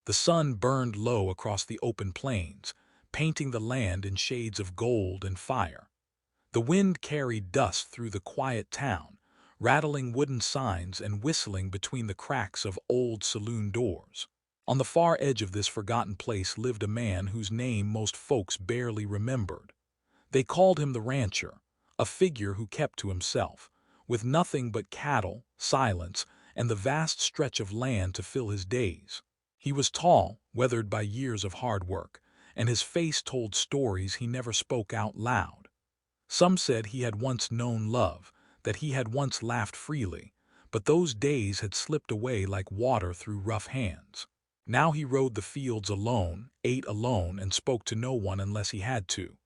The sun burned low across the open plains, painting the land in shades of gold and fire. The wind carried dust through the quiet town, rattling wooden signs and whistling between the cracks of old saloon doors. On the far edge of this forgotten place lived a man whose name most folks barely remembered. They called him the rancher, a figure who kept to himself, with nothing but cattle, silence, and the vast stretch of land to fill his days. He was tall, weathered by years of hard work, and his face told stories he never spoke out loud. Some said he had once known love, that he had once laughed freely, but those days had slipped away like water through rough hands. Now he rode the fields alone, ate alone, and spoke to no one unless he had to.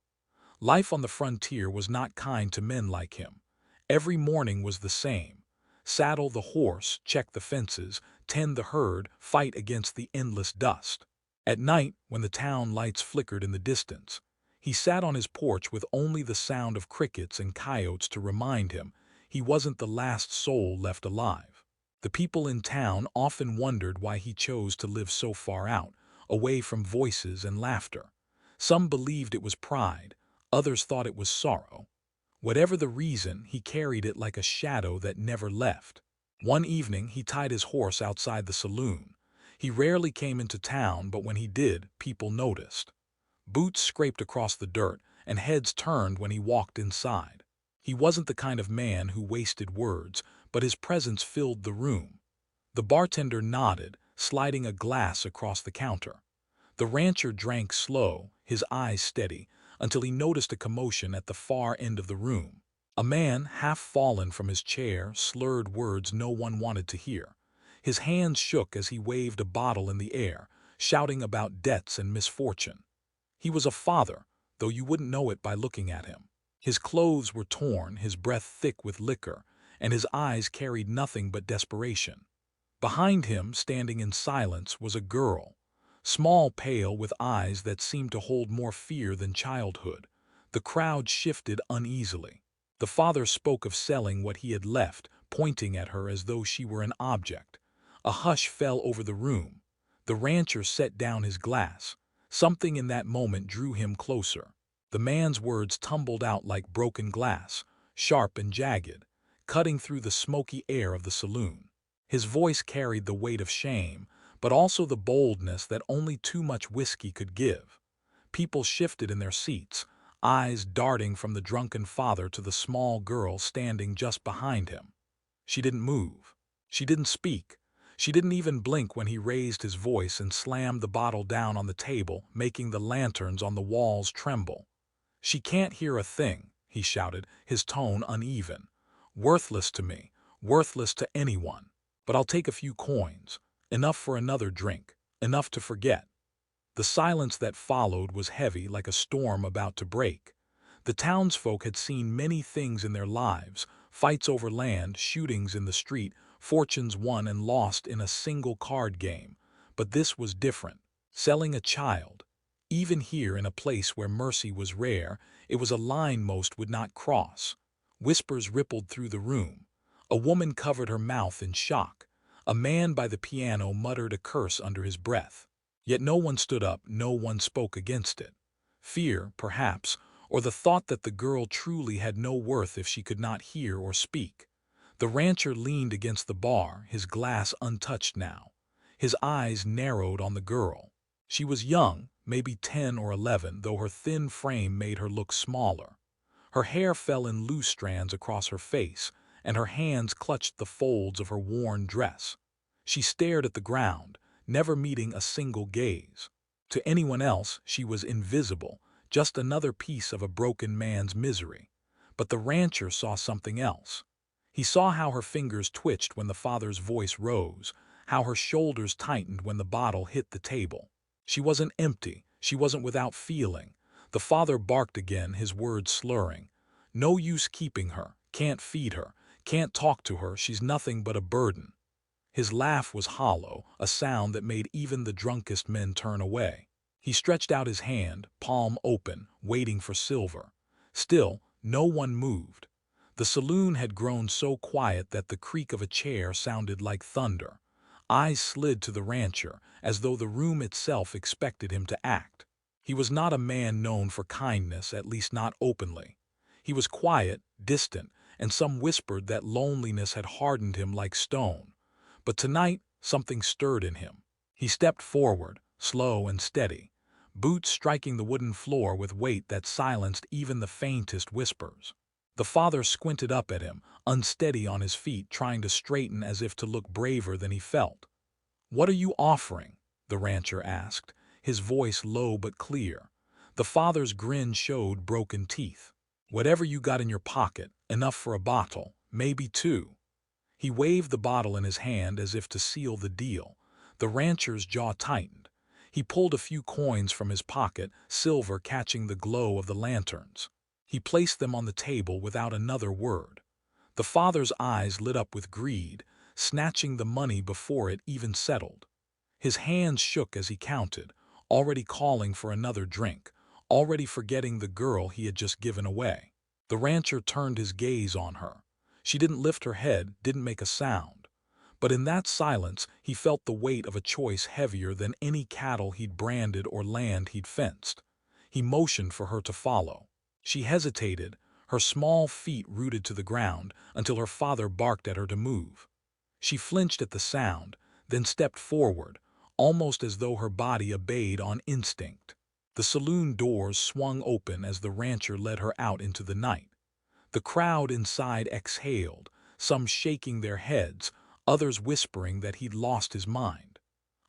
Life on the frontier was not kind to men like him. Every morning was the same. Saddle the horse, check the fences, tend the herd, fight against the endless dust. At night, when the town lights flickered in the distance, he sat on his porch with only the sound of crickets and coyotes to remind him he wasn't the last soul left alive. The people in town often wondered why he chose to live so far out, away from voices and laughter. Some believed it was pride, others thought it was sorrow. Whatever the reason, he carried it like a shadow that never left. One evening, he tied his horse outside the saloon. He rarely came into town, but when he did, people noticed. Boots scraped across the dirt, and heads turned when he walked inside. He wasn't the kind of man who wasted words, but his presence filled the room. The bartender nodded, sliding a glass across the counter. The rancher drank slow, his eyes steady, until he noticed a commotion at the far end of the room. A man, half fallen from his chair, slurred words no one wanted to hear. His hands shook as he waved a bottle in the air, shouting about debts and misfortune. He was a father, though you wouldn't know it by looking at him. His clothes were torn, his breath thick with liquor, and his eyes carried nothing but desperation. Behind him, standing in silence, was a girl. Small, pale, with eyes that seemed to hold more fear than childhood. The crowd shifted uneasily. The father spoke of selling what he had left, pointing at her as though she were an object. A hush fell over the room. The rancher set down his glass. Something in that moment drew him closer. The man's words tumbled out like broken glass, sharp and jagged, cutting through the smoky air of the saloon. His voice carried the weight of shame, but also the boldness that only too much whiskey could give. People shifted in their seats, eyes darting from the drunken father to the small girl standing just behind him. She didn't move. She didn't speak. She didn't even blink when he raised his voice and slammed the bottle down on the table, making the lanterns on the walls tremble. "She can't hear a thing," he shouted, his tone uneven. "Worthless to me, worthless to anyone. But I'll take a few coins. Enough for another drink, enough to forget." The silence that followed was heavy like a storm about to break. The townsfolk had seen many things in their lives, fights over land, shootings in the street, fortunes won and lost in a single card game. But this was different. Selling a child. Even here, in a place where mercy was rare, it was a line most would not cross. Whispers rippled through the room. A woman covered her mouth in shock. A man by the piano muttered a curse under his breath. Yet no one stood up, no one spoke against it. Fear, perhaps, or the thought that the girl truly had no worth if she could not hear or speak. The rancher leaned against the bar, his glass untouched now. His eyes narrowed on the girl. She was young, maybe 10 or 11, though her thin frame made her look smaller. Her hair fell in loose strands across her face, and her hands clutched the folds of her worn dress. She stared at the ground, never meeting a single gaze. To anyone else, she was invisible, just another piece of a broken man's misery. But the rancher saw something else. He saw how her fingers twitched when the father's voice rose, how her shoulders tightened when the bottle hit the table. She wasn't empty, she wasn't without feeling. The father barked again, his words slurring. "No use keeping her, can't feed her, can't talk to her, she's nothing but a burden." His laugh was hollow, a sound that made even the drunkest men turn away. He stretched out his hand, palm open, waiting for silver. Still, no one moved. The saloon had grown so quiet that the creak of a chair sounded like thunder. Eyes slid to the rancher, as though the room itself expected him to act. He was not a man known for kindness, at least not openly. He was quiet, distant, and some whispered that loneliness had hardened him like stone. But tonight, something stirred in him. He stepped forward, slow and steady, boots striking the wooden floor with weight that silenced even the faintest whispers. The father squinted up at him, unsteady on his feet, trying to straighten as if to look braver than he felt. "What are you offering?" the rancher asked, his voice low but clear. The father's grin showed broken teeth. "Whatever you got in your pocket, enough for a bottle, maybe two." He waved the bottle in his hand as if to seal the deal. The rancher's jaw tightened. He pulled a few coins from his pocket, silver catching the glow of the lanterns. He placed them on the table without another word. The father's eyes lit up with greed, snatching the money before it even settled. His hands shook as he counted, already calling for another drink, already forgetting the girl he had just given away. The rancher turned his gaze on her. She didn't lift her head, didn't make a sound. But in that silence, he felt the weight of a choice heavier than any cattle he'd branded or land he'd fenced. He motioned for her to follow. She hesitated, her small feet rooted to the ground, until her father barked at her to move. She flinched at the sound, then stepped forward, almost as though her body obeyed on instinct. The saloon doors swung open as the rancher led her out into the night. The crowd inside exhaled, some shaking their heads, others whispering that he'd lost his mind.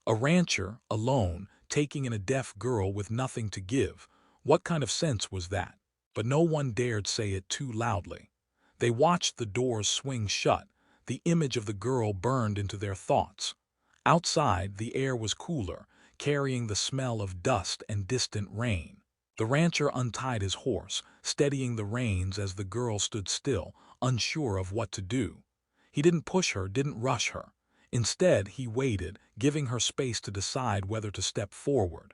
A rancher, alone, taking in a deaf girl with nothing to give. What kind of sense was that? But no one dared say it too loudly. They watched the doors swing shut, the image of the girl burned into their thoughts. Outside, the air was cooler, carrying the smell of dust and distant rain. The rancher untied his horse, steadying the reins as the girl stood still, unsure of what to do. He didn't push her, didn't rush her. Instead, he waited, giving her space to decide whether to step forward.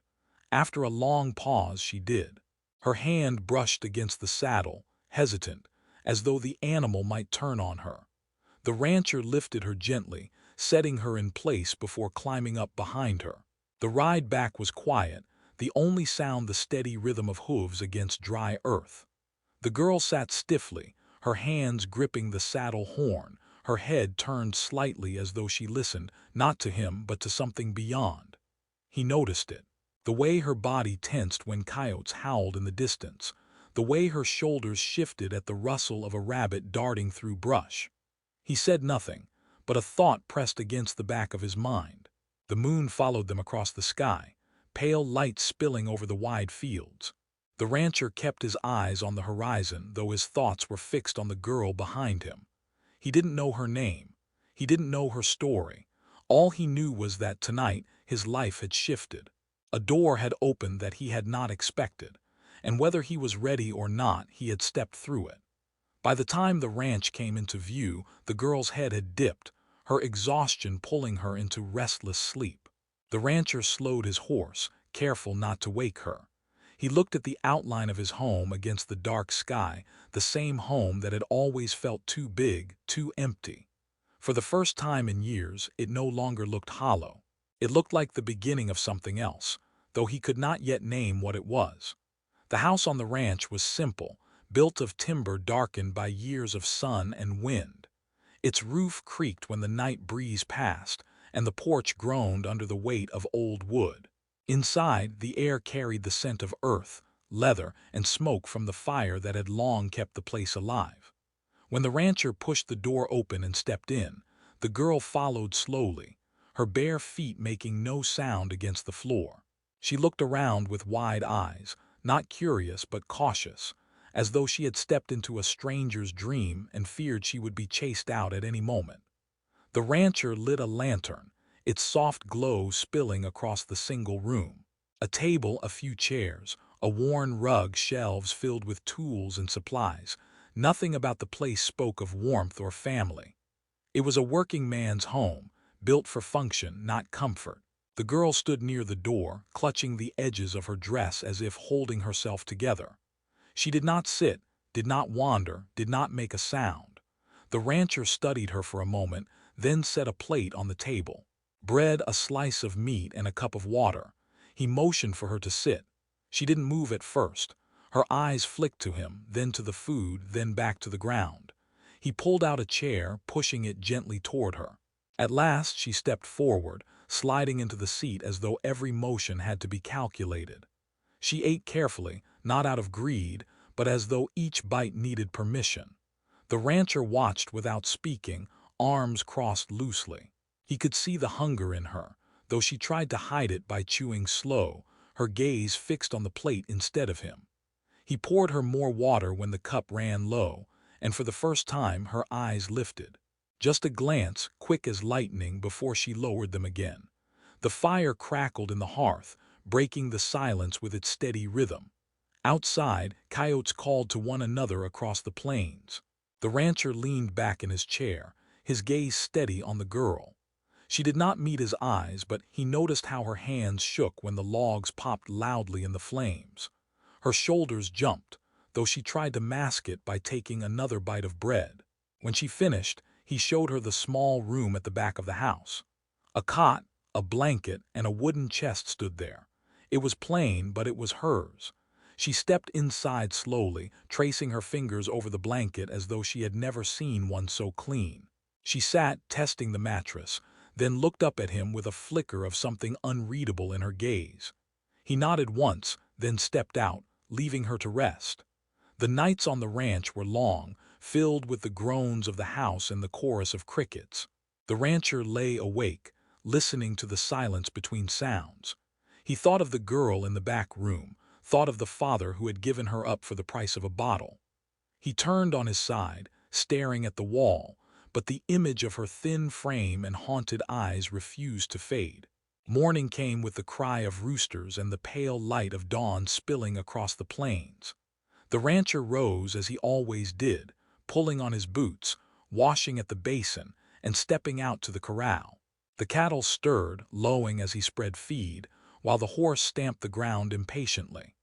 After a long pause, she did. Her hand brushed against the saddle, hesitant, as though the animal might turn on her. The rancher lifted her gently, setting her in place before climbing up behind her. The ride back was quiet, the only sound the steady rhythm of hooves against dry earth. The girl sat stiffly, her hands gripping the saddle horn, her head turned slightly as though she listened, not to him but to something beyond. He noticed it. The way her body tensed when coyotes howled in the distance, the way her shoulders shifted at the rustle of a rabbit darting through brush. He said nothing, but a thought pressed against the back of his mind. The moon followed them across the sky, pale light spilling over the wide fields. The rancher kept his eyes on the horizon, though his thoughts were fixed on the girl behind him. He didn't know her name. He didn't know her story. All he knew was that tonight his life had shifted. A door had opened that he had not expected, and whether he was ready or not, he had stepped through it. By the time the ranch came into view, the girl's head had dipped, her exhaustion pulling her into restless sleep. The rancher slowed his horse, careful not to wake her. He looked at the outline of his home against the dark sky, the same home that had always felt too big, too empty. For the first time in years, it no longer looked hollow. It looked like the beginning of something else, though he could not yet name what it was. The house on the ranch was simple, built of timber darkened by years of sun and wind. Its roof creaked when the night breeze passed, and the porch groaned under the weight of old wood. Inside, the air carried the scent of earth, leather, and smoke from the fire that had long kept the place alive. When the rancher pushed the door open and stepped in, the girl followed slowly, her bare feet making no sound against the floor. She looked around with wide eyes, not curious but cautious, as though she had stepped into a stranger's dream and feared she would be chased out at any moment. The rancher lit a lantern, its soft glow spilling across the single room. A table, a few chairs, a worn rug, shelves filled with tools and supplies. Nothing about the place spoke of warmth or family. It was a working man's home, built for function, not comfort. The girl stood near the door, clutching the edges of her dress as if holding herself together. She did not sit, did not wander, did not make a sound. The rancher studied her for a moment, then set a plate on the table. bread, a slice of meat, and a cup of water. He motioned for her to sit. She didn't move at first. Her eyes flicked to him, then to the food, then back to the ground. He pulled out a chair, pushing it gently toward her. At last she stepped forward, sliding into the seat as though every motion had to be calculated. She ate carefully, not out of greed, but as though each bite needed permission. The rancher watched without speaking, arms crossed loosely. He could see the hunger in her, though she tried to hide it by chewing slow, her gaze fixed on the plate instead of him. He poured her more water when the cup ran low, and for the first time her eyes lifted. Just a glance, quick as lightning, before she lowered them again. The fire crackled in the hearth, breaking the silence with its steady rhythm. Outside, coyotes called to one another across the plains. The rancher leaned back in his chair, his gaze steady on the girl. She did not meet his eyes, but he noticed how her hands shook when the logs popped loudly in the flames. Her shoulders jumped, though she tried to mask it by taking another bite of bread. When she finished, he showed her the small room at the back of the house. A cot, a blanket, and a wooden chest stood there. It was plain, but it was hers. She stepped inside slowly, tracing her fingers over the blanket as though she had never seen one so clean. She sat, testing the mattress, then looked up at him with a flicker of something unreadable in her gaze. He nodded once, then stepped out, leaving her to rest. The nights on the ranch were long, filled with the groans of the house and the chorus of crickets. The rancher lay awake, listening to the silence between sounds. He thought of the girl in the back room, thought of the father who had given her up for the price of a bottle. He turned on his side, staring at the wall, but the image of her thin frame and haunted eyes refused to fade. Morning came with the cry of roosters and the pale light of dawn spilling across the plains. The rancher rose as he always did, pulling on his boots, washing at the basin, and stepping out to the corral. The cattle stirred, lowing as he spread feed, while the horse stamped the ground impatiently.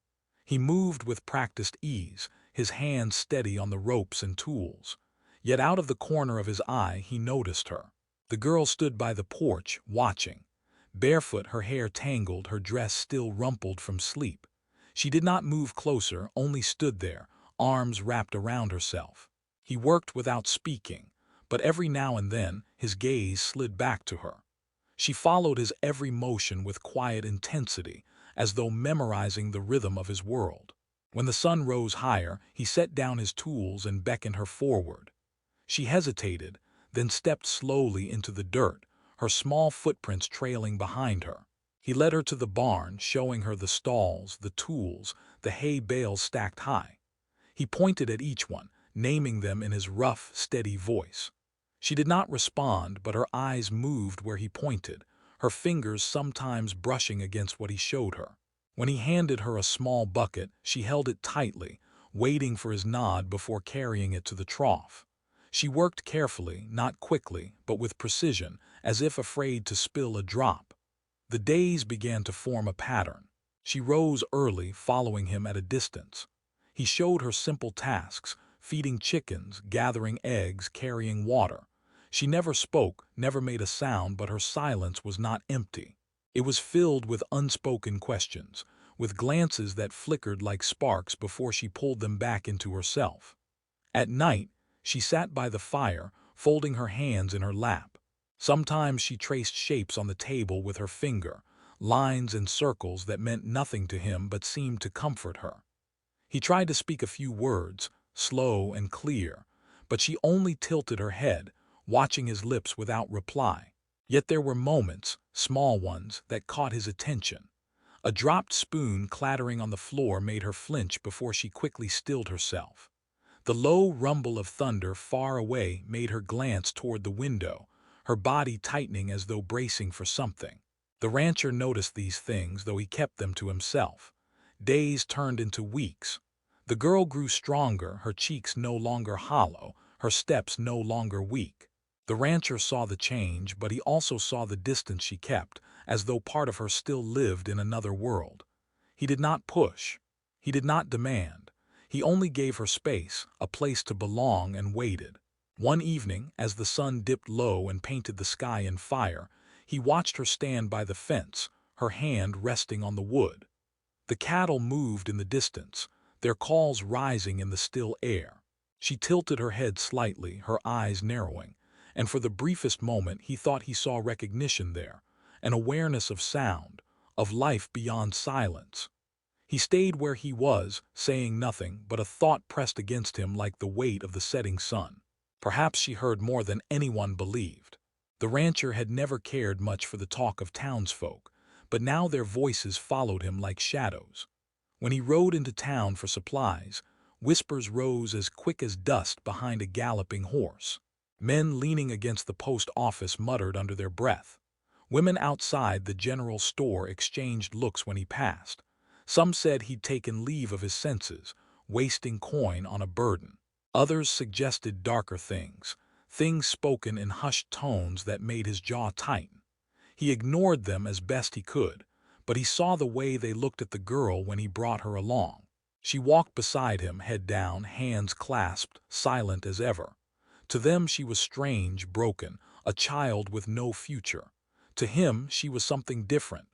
He moved with practiced ease, his hands steady on the ropes and tools. Yet out of the corner of his eye he noticed her. The girl stood by the porch, watching. Barefoot, her hair tangled, her dress still rumpled from sleep. She did not move closer, only stood there, arms wrapped around herself. He worked without speaking, but every now and then his gaze slid back to her. She followed his every motion with quiet intensity, as though memorizing the rhythm of his world. When the sun rose higher, he set down his tools and beckoned her forward. She hesitated, then stepped slowly into the dirt, her small footprints trailing behind her. He led her to the barn, showing her the stalls, the tools, the hay bales stacked high. He pointed at each one, naming them in his rough, steady voice. She did not respond, but her eyes moved where he pointed, her fingers sometimes brushing against what he showed her. When he handed her a small bucket, she held it tightly, waiting for his nod before carrying it to the trough. She worked carefully, not quickly, but with precision, as if afraid to spill a drop. The days began to form a pattern. She rose early, following him at a distance. He showed her simple tasks, feeding chickens, gathering eggs, carrying water. She never spoke, never made a sound, but her silence was not empty. It was filled with unspoken questions, with glances that flickered like sparks before she pulled them back into herself. At night, she sat by the fire, folding her hands in her lap. Sometimes she traced shapes on the table with her finger, lines and circles that meant nothing to him but seemed to comfort her. He tried to speak a few words, slow and clear, but she only tilted her head, watching his lips without reply. Yet there were moments, small ones, that caught his attention. A dropped spoon clattering on the floor made her flinch before she quickly stilled herself. The low rumble of thunder far away made her glance toward the window, her body tightening as though bracing for something. The rancher noticed these things, though he kept them to himself. Days turned into weeks. The girl grew stronger, her cheeks no longer hollow, her steps no longer weak. The rancher saw the change, but he also saw the distance she kept, as though part of her still lived in another world. He did not push. He did not demand. He only gave her space, a place to belong, and waited. One evening, as the sun dipped low and painted the sky in fire, He watched her stand by the fence, her hand resting on the wood. The cattle moved in the distance, their calls rising in the still air. She tilted her head slightly, her eyes narrowing, and for the briefest moment he thought he saw recognition there, an awareness of sound, of life beyond silence. He stayed where he was, saying nothing, but a thought pressed against him like the weight of the setting sun. Perhaps she heard more than anyone believed. The rancher had never cared much for the talk of townsfolk, but now their voices followed him like shadows. When he rode into town for supplies, whispers rose as quick as dust behind a galloping horse. Men leaning against the post office muttered under their breath. Women outside the general store exchanged looks when he passed. Some said he'd taken leave of his senses, wasting coin on a burden. Others suggested darker things, things spoken in hushed tones that made his jaw tighten. He ignored them as best he could, but he saw the way they looked at the girl when he brought her along. She walked beside him, head down, hands clasped, silent as ever. To them she was strange, broken, a child with no future. To him she was something different.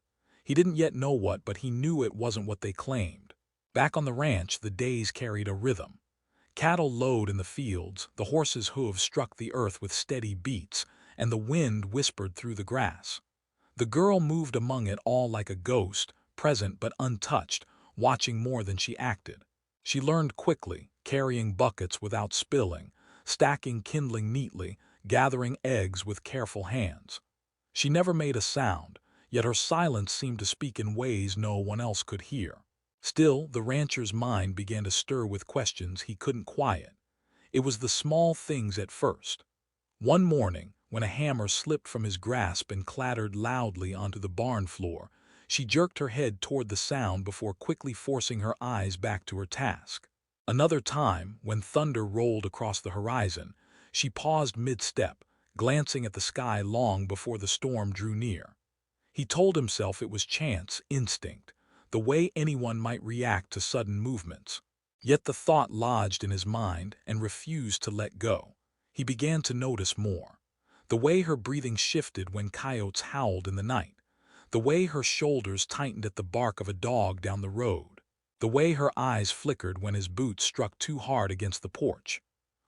He didn't yet know what, but he knew it wasn't what they claimed. Back on the ranch, the days carried a rhythm. Cattle lowed in the fields, the horses' hooves struck the earth with steady beats, and the wind whispered through the grass. The girl moved among it all like a ghost, present but untouched, watching more than she acted. She learned quickly, carrying buckets without spilling, stacking kindling neatly, gathering eggs with careful hands. She never made a sound, yet her silence seemed to speak in ways no one else could hear. Still, the rancher's mind began to stir with questions he couldn't quiet. It was the small things at first. One morning, when a hammer slipped from his grasp and clattered loudly onto the barn floor, she jerked her head toward the sound before quickly forcing her eyes back to her task. Another time, when thunder rolled across the horizon, she paused mid-step, glancing at the sky long before the storm drew near. He told himself it was chance, instinct, the way anyone might react to sudden movements. Yet the thought lodged in his mind and refused to let go. He began to notice more. The way her breathing shifted when coyotes howled in the night. The way her shoulders tightened at the bark of a dog down the road. The way her eyes flickered when his boots struck too hard against the porch.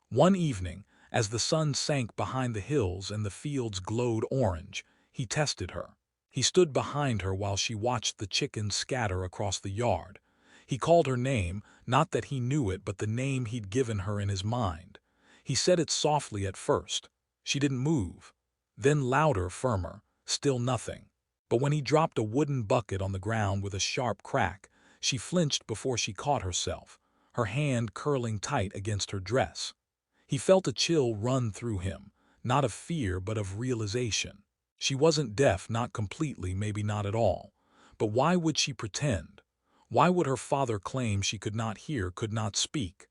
One evening, as the sun sank behind the hills and the fields glowed orange, he tested her. He stood behind her while she watched the chickens scatter across the yard. He called her name, not that he knew it, but the name he'd given her in his mind. He said it softly at first. She didn't move. Then louder, firmer, still nothing. But when he dropped a wooden bucket on the ground with a sharp crack, she flinched before she caught herself, her hand curling tight against her dress. He felt a chill run through him, not of fear but of realization. She wasn't deaf, not completely, maybe not at all. But why would she pretend? Why would her father claim she could not hear, could not speak?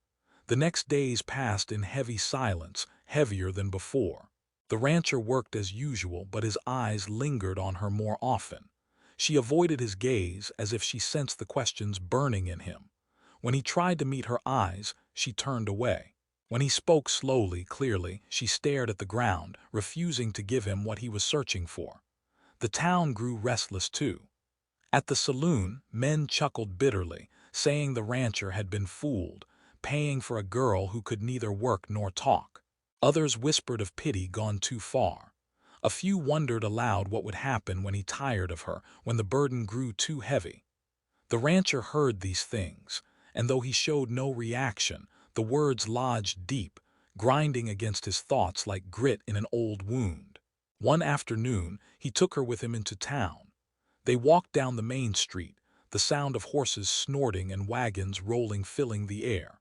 The next days passed in heavy silence, heavier than before. The rancher worked as usual, but his eyes lingered on her more often. She avoided his gaze as if she sensed the questions burning in him. When he tried to meet her eyes, she turned away. When he spoke slowly, clearly, she stared at the ground, refusing to give him what he was searching for. The town grew restless too. At the saloon, men chuckled bitterly, saying the rancher had been fooled, paying for a girl who could neither work nor talk. Others whispered of pity gone too far. A few wondered aloud what would happen when he tired of her, when the burden grew too heavy. The rancher heard these things, and though he showed no reaction, the words lodged deep, grinding against his thoughts like grit in an old wound. One afternoon, he took her with him into town. They walked down the main street, the sound of horses snorting and wagons rolling filling the air.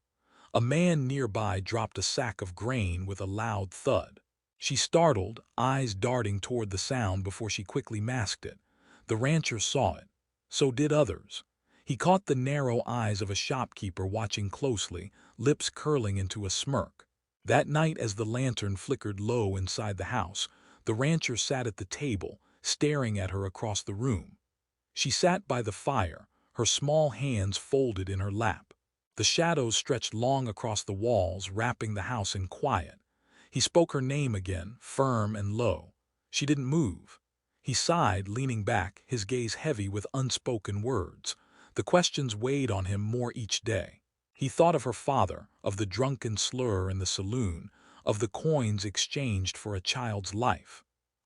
A man nearby dropped a sack of grain with a loud thud. She startled, eyes darting toward the sound before she quickly masked it. The rancher saw it. So did others. He caught the narrow eyes of a shopkeeper watching closely, lips curling into a smirk. That night, as the lantern flickered low inside the house, the rancher sat at the table, staring at her across the room. She sat by the fire, her small hands folded in her lap. The shadows stretched long across the walls, wrapping the house in quiet. He spoke her name again, firm and low. She didn't move. He sighed, leaning back, his gaze heavy with unspoken words. The questions weighed on him more each day. He thought of her father, of the drunken slur in the saloon, of the coins exchanged for a child's life.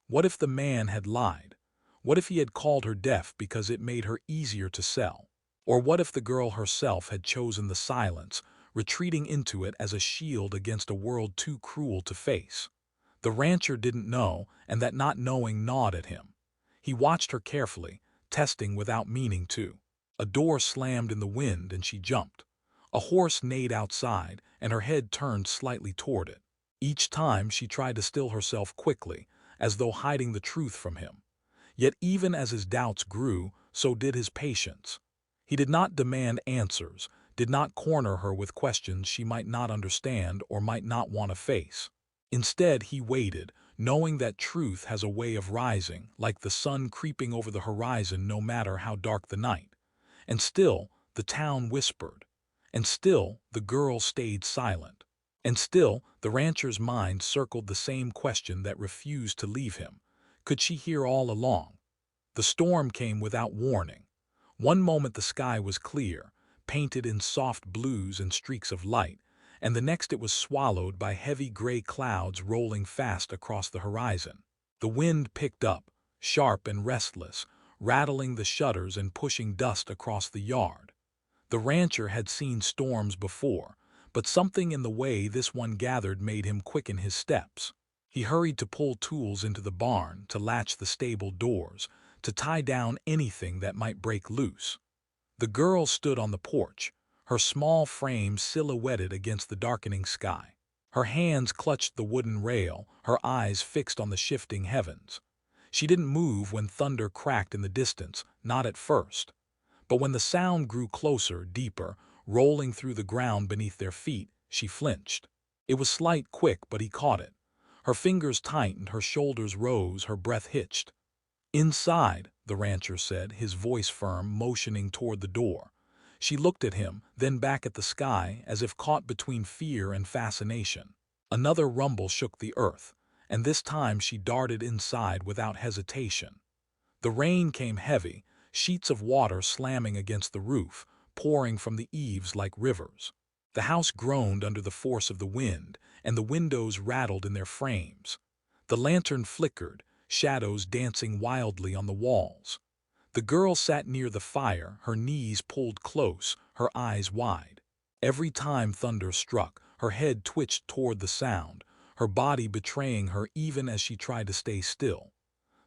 What if the man had lied? What if he had called her deaf because it made her easier to sell? Or what if the girl herself had chosen the silence, retreating into it as a shield against a world too cruel to face? The rancher didn't know, and that not knowing gnawed at him. He watched her carefully, testing without meaning to. A door slammed in the wind and she jumped. A horse neighed outside, and her head turned slightly toward it. Each time she tried to still herself quickly, as though hiding the truth from him. Yet even as his doubts grew, so did his patience. He did not demand answers, did not corner her with questions she might not understand or might not want to face. Instead, he waited, knowing that truth has a way of rising, like the sun creeping over the horizon no matter how dark the night. And still, the town whispered. And still, the girl stayed silent. And still, the rancher's mind circled the same question that refused to leave him. Could she hear all along? The storm came without warning. One moment the sky was clear, painted in soft blues and streaks of light, and the next it was swallowed by heavy gray clouds rolling fast across the horizon. The wind picked up, sharp and restless, rattling the shutters and pushing dust across the yard. The rancher had seen storms before, but something in the way this one gathered made him quicken his steps. He hurried to pull tools into the barn, to latch the stable doors, to tie down anything that might break loose. The girl stood on the porch, her small frame silhouetted against the darkening sky. Her hands clutched the wooden rail, her eyes fixed on the shifting heavens. She didn't move when thunder cracked in the distance, not at first. But when the sound grew closer, deeper, rolling through the ground beneath their feet, she flinched. It was slight, quick, but he caught it. Her fingers tightened, her shoulders rose, her breath hitched. "Inside," the rancher said, his voice firm, motioning toward the door. She looked at him, then back at the sky, as if caught between fear and fascination. Another rumble shook the earth, and this time she darted inside without hesitation. The rain came heavy, sheets of water slamming against the roof, pouring from the eaves like rivers. The house groaned under the force of the wind, and the windows rattled in their frames. The lantern flickered, shadows dancing wildly on the walls. The girl sat near the fire, her knees pulled close, her eyes wide. Every time thunder struck, her head twitched toward the sound, her body betraying her even as she tried to stay still.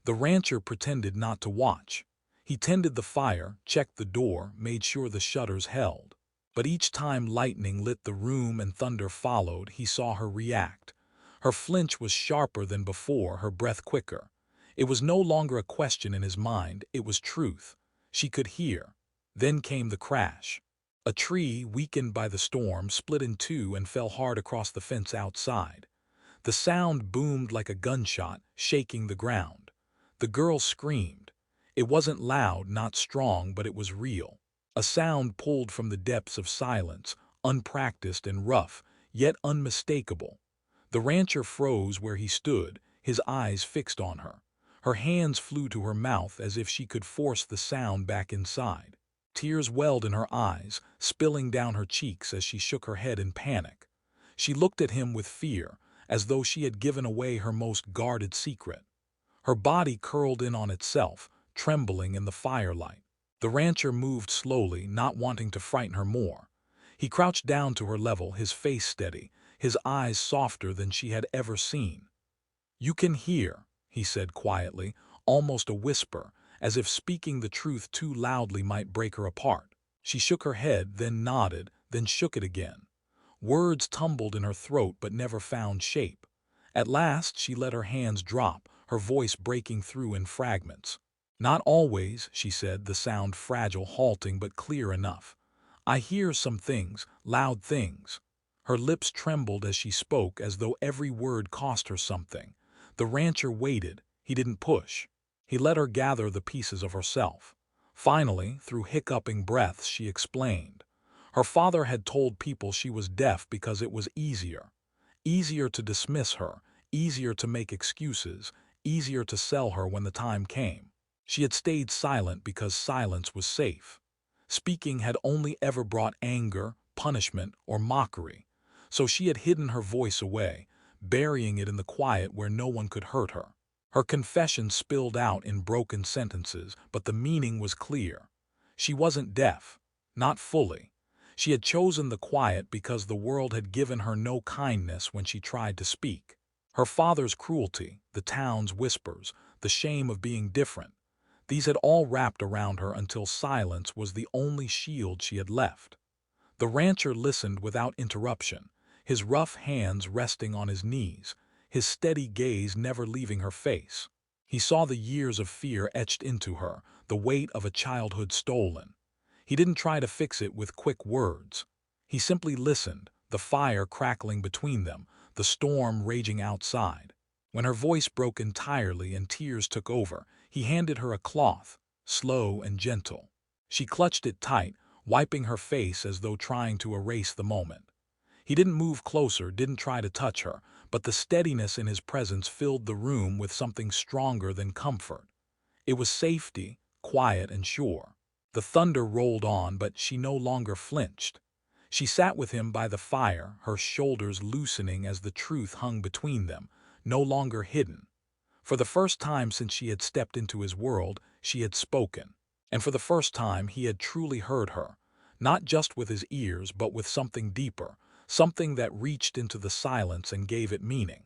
The rancher pretended not to watch. He tended the fire, checked the door, made sure the shutters held. But each time lightning lit the room and thunder followed, he saw her react. Her flinch was sharper than before, her breath quicker. It was no longer a question in his mind, it was truth. She could hear. Then came the crash. A tree, weakened by the storm, split in two and fell hard across the fence outside. The sound boomed like a gunshot, shaking the ground. The girl screamed. It wasn't loud, not strong, but it was real. A sound pulled from the depths of silence, unpracticed and rough, yet unmistakable. The rancher froze where he stood, his eyes fixed on her. Her hands flew to her mouth as if she could force the sound back inside. Tears welled in her eyes, spilling down her cheeks as she shook her head in panic. She looked at him with fear, as though she had given away her most guarded secret. Her body curled in on itself, trembling in the firelight. The rancher moved slowly, not wanting to frighten her more. He crouched down to her level, his face steady, his eyes softer than she had ever seen. "You can hear," he said quietly, almost a whisper, as if speaking the truth too loudly might break her apart. She shook her head, then nodded, then shook it again. Words tumbled in her throat but never found shape. At last she let her hands drop, her voice breaking through in fragments. "Not always," she said, the sound fragile, halting but clear enough. "I hear some things, loud things." Her lips trembled as she spoke, as though every word cost her something. The rancher waited. He didn't push. He let her gather the pieces of herself. Finally, through hiccuping breaths, she explained. Her father had told people she was deaf because it was easier. Easier to dismiss her, easier to make excuses, easier to sell her when the time came. She had stayed silent because silence was safe. Speaking had only ever brought anger, punishment, or mockery, so she had hidden her voice away, burying it in the quiet where no one could hurt her. Her confession spilled out in broken sentences, but the meaning was clear. She wasn't deaf, not fully. She had chosen the quiet because the world had given her no kindness when she tried to speak. Her father's cruelty, the town's whispers, the shame of being different, these had all wrapped around her until silence was the only shield she had left. The rancher listened without interruption, his rough hands resting on his knees, his steady gaze never leaving her face. He saw the years of fear etched into her, the weight of a childhood stolen. He didn't try to fix it with quick words. He simply listened, the fire crackling between them, the storm raging outside. When her voice broke entirely and tears took over, he handed her a cloth, slow and gentle. She clutched it tight, wiping her face as though trying to erase the moment. He didn't move closer, didn't try to touch her, but the steadiness in his presence filled the room with something stronger than comfort. It was safety, quiet and sure. The thunder rolled on, but she no longer flinched. She sat with him by the fire, her shoulders loosening as the truth hung between them, no longer hidden. For the first time since she had stepped into his world, she had spoken. And for the first time he had truly heard her, not just with his ears but with something deeper, something that reached into the silence and gave it meaning.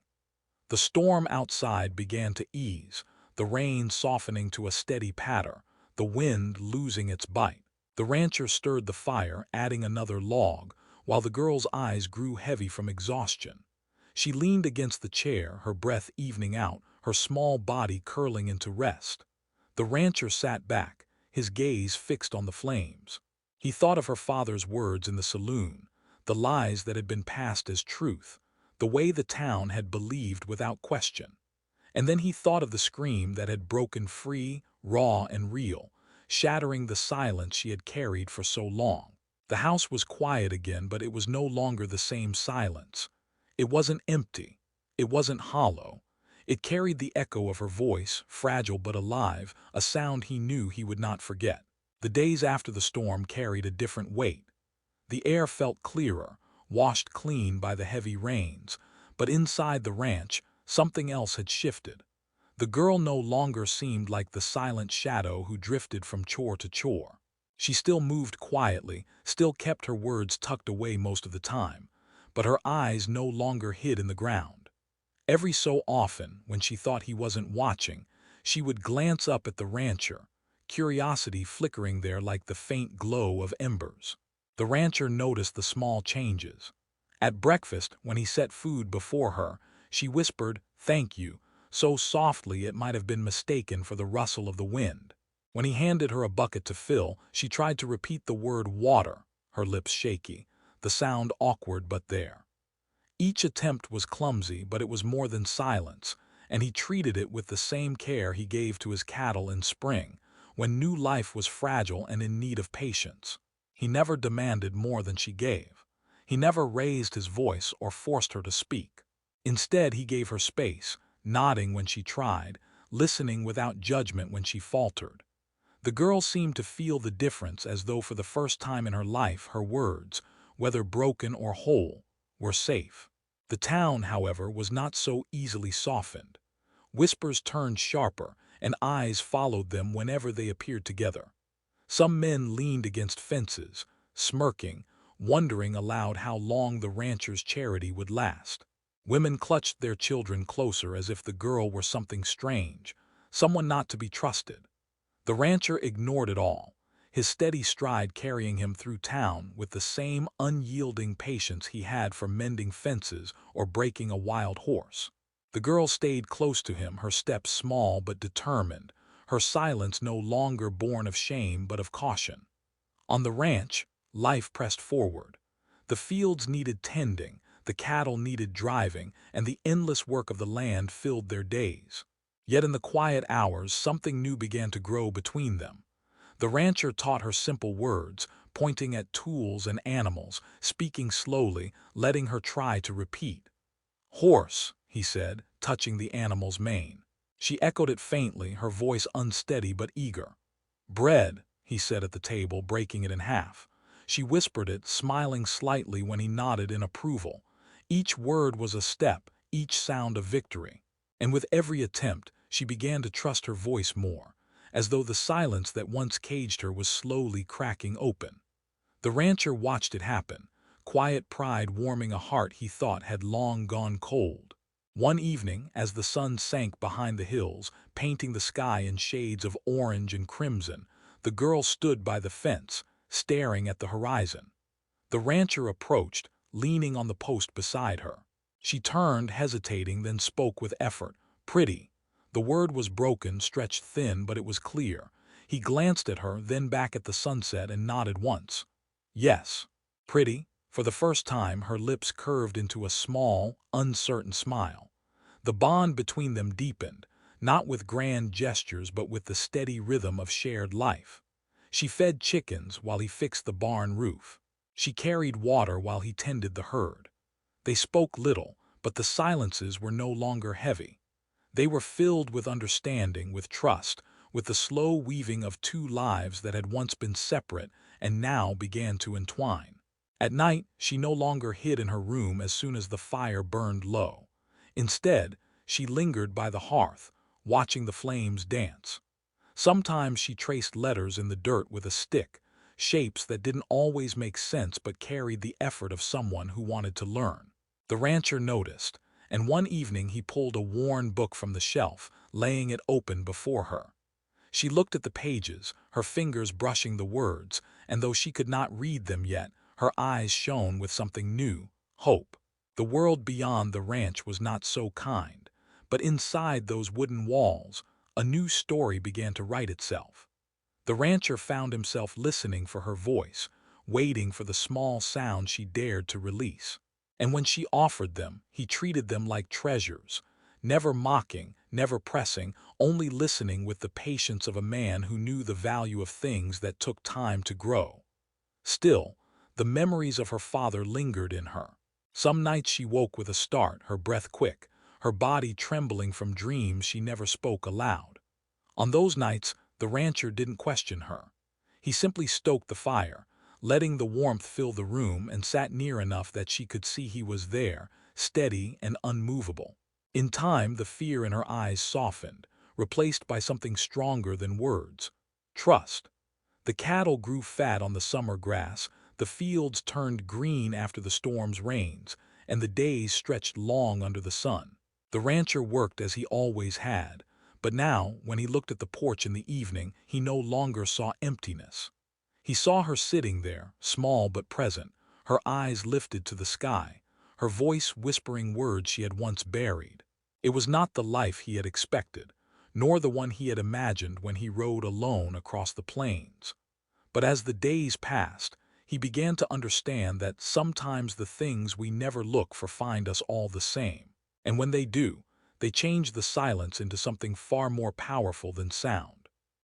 The storm outside began to ease, the rain softening to a steady patter, the wind losing its bite. The rancher stirred the fire, adding another log, while the girl's eyes grew heavy from exhaustion. She leaned against the chair, her breath evening out, her small body curling into rest. The rancher sat back, his gaze fixed on the flames. He thought of her father's words in the saloon, the lies that had been passed as truth, the way the town had believed without question. And then he thought of the scream that had broken free, raw and real, shattering the silence she had carried for so long. The house was quiet again, but it was no longer the same silence. It wasn't empty. It wasn't hollow. It carried the echo of her voice, fragile but alive, a sound he knew he would not forget. The days after the storm carried a different weight. The air felt clearer, washed clean by the heavy rains, but inside the ranch, something else had shifted. The girl no longer seemed like the silent shadow who drifted from chore to chore. She still moved quietly, still kept her words tucked away most of the time, but her eyes no longer hid in the ground. Every so often, when she thought he wasn't watching, she would glance up at the rancher, curiosity flickering there like the faint glow of embers. The rancher noticed the small changes. At breakfast, when he set food before her, she whispered, "Thank you," so softly it might have been mistaken for the rustle of the wind. When he handed her a bucket to fill, she tried to repeat the word water, her lips shaky, the sound awkward but there. Each attempt was clumsy, but it was more than silence, and he treated it with the same care he gave to his cattle in spring, when new life was fragile and in need of patience. He never demanded more than she gave. He never raised his voice or forced her to speak. Instead, he gave her space, nodding when she tried, listening without judgment when she faltered. The girl seemed to feel the difference, as though for the first time in her life her words, whether broken or whole, were safe. The town, however, was not so easily softened. Whispers turned sharper, and eyes followed them whenever they appeared together. Some men leaned against fences, smirking, wondering aloud how long the rancher's charity would last. Women clutched their children closer as if the girl were something strange, someone not to be trusted. The rancher ignored it all, his steady stride carrying him through town with the same unyielding patience he had for mending fences or breaking a wild horse. The girl stayed close to him, her steps small but determined, her silence no longer born of shame but of caution. On the ranch, life pressed forward. The fields needed tending, the cattle needed driving, and the endless work of the land filled their days. Yet in the quiet hours, something new began to grow between them. The rancher taught her simple words, pointing at tools and animals, speaking slowly, letting her try to repeat. "Horse," he said, touching the animal's mane. She echoed it faintly, her voice unsteady but eager. "Bread," he said at the table, breaking it in half. She whispered it, smiling slightly when he nodded in approval. Each word was a step, each sound a victory. And with every attempt, she began to trust her voice more, as though the silence that once caged her was slowly cracking open. The rancher watched it happen, quiet pride warming a heart he thought had long gone cold. One evening, as the sun sank behind the hills, painting the sky in shades of orange and crimson, the girl stood by the fence, staring at the horizon. The rancher approached, leaning on the post beside her. She turned, hesitating, then spoke with effort. "Pretty." The word was broken, stretched thin, but it was clear. He glanced at her, then back at the sunset, and nodded once. "Yes." "Pretty." For the first time, her lips curved into a small, uncertain smile. The bond between them deepened, not with grand gestures but with the steady rhythm of shared life. She fed chickens while he fixed the barn roof. She carried water while he tended the herd. They spoke little, but the silences were no longer heavy. They were filled with understanding, with trust, with the slow weaving of two lives that had once been separate and now began to entwine. At night, she no longer hid in her room as soon as the fire burned low. Instead, she lingered by the hearth, watching the flames dance. Sometimes she traced letters in the dirt with a stick, shapes that didn't always make sense but carried the effort of someone who wanted to learn. The rancher noticed, and one evening he pulled a worn book from the shelf, laying it open before her. She looked at the pages, her fingers brushing the words, and though she could not read them yet, her eyes shone with something new, hope. The world beyond the ranch was not so kind, but inside those wooden walls, a new story began to write itself. The rancher found himself listening for her voice, waiting for the small sound she dared to release. And when she offered them, he treated them like treasures, never mocking, never pressing, only listening with the patience of a man who knew the value of things that took time to grow. Still, the memories of her father lingered in her. Some nights she woke with a start, her breath quick, her body trembling from dreams she never spoke aloud. On those nights, the rancher didn't question her. He simply stoked the fire, letting the warmth fill the room, and sat near enough that she could see he was there, steady and unmovable. In time, the fear in her eyes softened, replaced by something stronger than words: trust. The cattle grew fat on the summer grass, the fields turned green after the storm's rains, and the days stretched long under the sun. The rancher worked as he always had, but now, when he looked at the porch in the evening, he no longer saw emptiness. He saw her sitting there, small but present, her eyes lifted to the sky, her voice whispering words she had once buried. It was not the life he had expected, nor the one he had imagined when he rode alone across the plains. But as the days passed, he began to understand that sometimes the things we never look for find us all the same. And when they do, they change the silence into something far more powerful than sound.